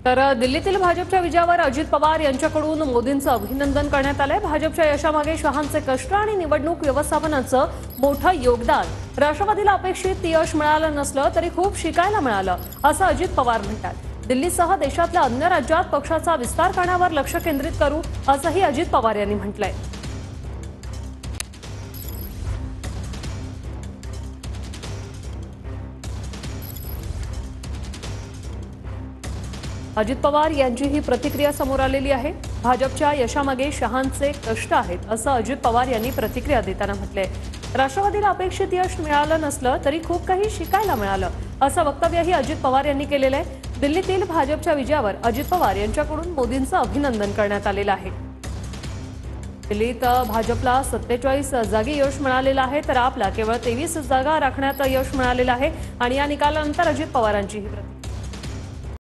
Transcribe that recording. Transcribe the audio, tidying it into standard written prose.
तर दिल्लीतील भाजपच्या विजयावर अजित पवार यांच्याकडून मोदींचं अभिनंदन करण्यात आलंय। भाजपच्या यशामागे शहांचे कष्ट आणि निवडणूक व्यवस्थापनाचं मोठं योगदान। राष्ट्रवादीला अपेक्षित यश मिळालं नसलं तरी खूप शिकायला मिळालं, असं अजित पवार म्हणतात। दिल्लीसह देशातल्या अन्य राज्यात पक्षाचा विस्तार करण्यावर लक्ष केंद्रित करू, असंही अजित पवार यांनी म्हटलंय। अजित पवार यांची ही प्रतिक्रिया समोर आलेली आहे। भाजपच्या यशामागे शहांचे कष्ट आहेत, असं अजित पवार यांनी प्रतिक्रिया देताना म्हटलंय। राष्ट्रवादीला अपेक्षित यश मिळालं नसलं तरी खूप काही शिकायला मिळालं, असं वक्तव्यही अजित पवार यांनी केलेलं आहे। दिल्लीतील भाजपच्या विजयावर अजित पवार यांच्याकडून मोदींचं अभिनंदन करण्यात आलेलं आहे। दिल्लीत भाजपला 47 जागी यश मिळालेलं आहे, तर आपला केवळ 23 जागा राखण्यात यश मिळालेलं आहे। आणि या निकालानंतर अजित पवारांची ही